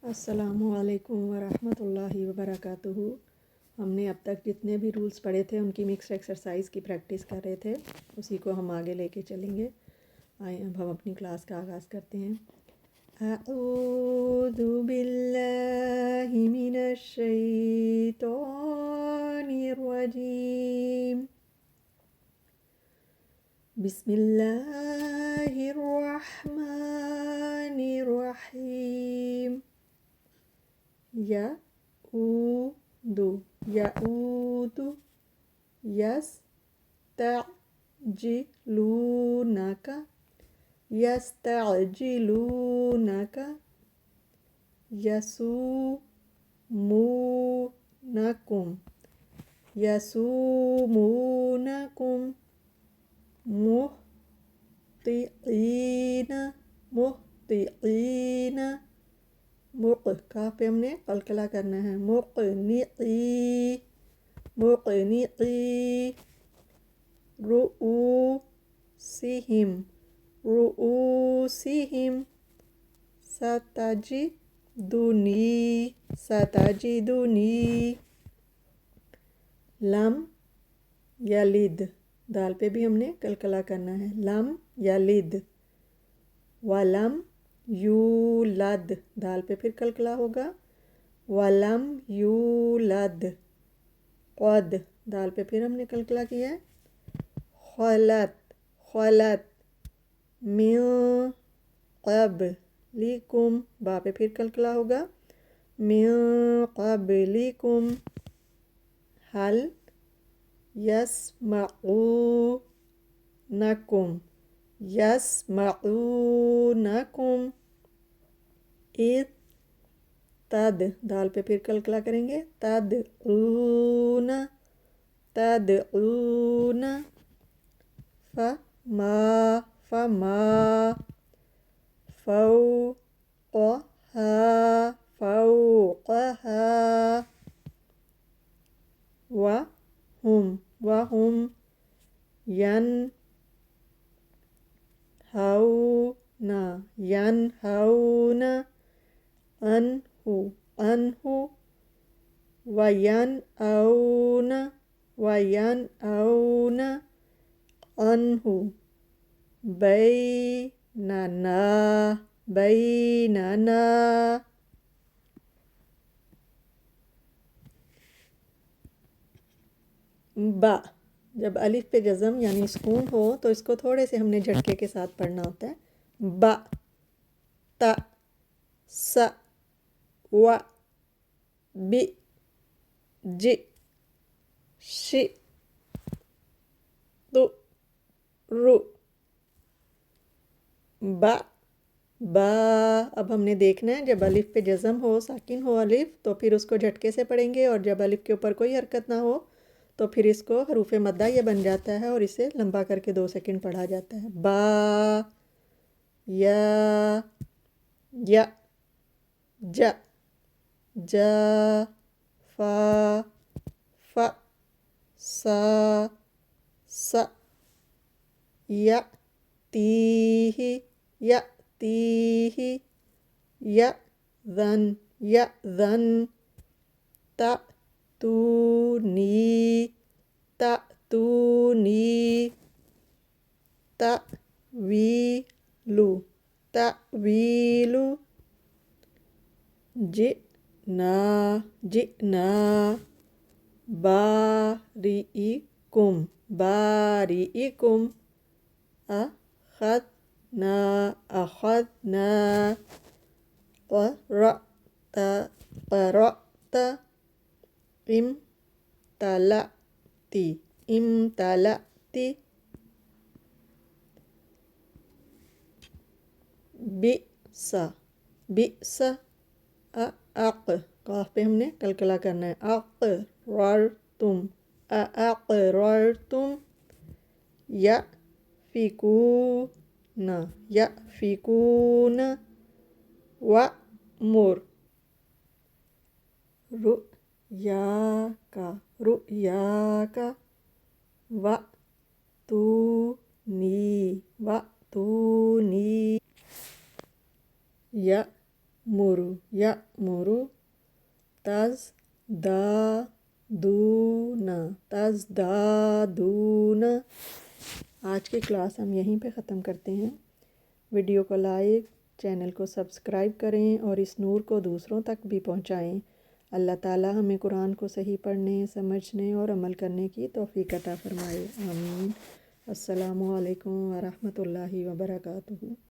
السلام علیکم ورحمۃ اللہ وبرکاتہ۔ ہم نے اب تک جتنے بھی رولز پڑھے تھے ان کی مکسڈ ایکسرسائز کی پریکٹس کر رہے تھے، اسی کو ہم آگے لے کے چلیں گے۔ آئیں اب ہم اپنی کلاس کا آغاز کرتے ہیں۔ اعوذ باللہ من الشیطان الرجیم، بسم اللہ الرحمن الرحیم۔ یعود یعود، یستعجلونک یستعجلونک، یصومونکم یصومونکم، مہطعین مہطعین، کاف پہ ہم نے قلقلہ کرنا ہے، مقنعی مقنعی، رؤوسہم رؤوسہم، ستجدنی ستجدنی، لم یلد، دال پہ بھی ہم نے قلقلہ کرنا ہے، لم یلد، ولم یولد، دال پہ پھر قلقلہ ہوگا، ولم یولد، قد، دال پہ پھر ہم نے قلقلہ کیا ہے، خلت خلت، من قبلکم، با پہ پھر قلقلہ ہوگا، من قبلکم، حل یسمعونکم یسمعونکم، اذ تد، دال پہ پھر قلقلہ کریں گے، تدعون تدعون، فما فما، فوقها فوقها، وهم وهم، ینہون ینہون عنہ عنہ، وینأون وینأون عنہ، بیننا بیننا، با، جب الف پہ جزم یعنی سکون ہو تو اس کو تھوڑے سے ہم نے جھٹکے کے ساتھ پڑھنا ہوتا ہے، با، تا، سا، و، بی، جی، شی، تو، رو، با با۔ اب ہم نے دیکھنا ہے جب الف پہ جزم ہو، ساکن ہو الف، تو پھر اس کو جھٹکے سے پڑھیں گے، اور جب الف کے اوپر کوئی حرکت نہ ہو تو پھر اس کو حروف مدہ یہ بن جاتا ہے اور اسے لمبا کر کے 2 سیکنڈ پڑھا جاتا ہے، با، یا، یا، جا، جا، فا، فا، سا، سا، یأتیہ یأتیہ، یأذن یأذن، تأتونی تأتونی، تأویل تأویل، جئنا جئنا، بارئکم بارئکم، اخذنا اخذنا، قرأت قرأت، امتلأت امتلأت، بئس بئس، قاف پہ ہم نے قلقلہ کرنا ہے، اقررتم اقررتم، یأفکون یأفکون، وأمر، رؤیاک رؤیاک، وأتونی وأتونی، یأتونی مرو یا مرو تزدادون تزدادون۔ آج کی کلاس ہم یہیں پہ ختم کرتے ہیں۔ ویڈیو کو لائک، چینل کو سبسکرائب کریں اور اس نور کو دوسروں تک بھی پہنچائیں۔ اللہ تعالی ہمیں قرآن کو صحیح پڑھنے، سمجھنے اور عمل کرنے کی توفیق عطا فرمائے، آمین۔ السلام علیکم ورحمۃ اللہ وبرکاتہ۔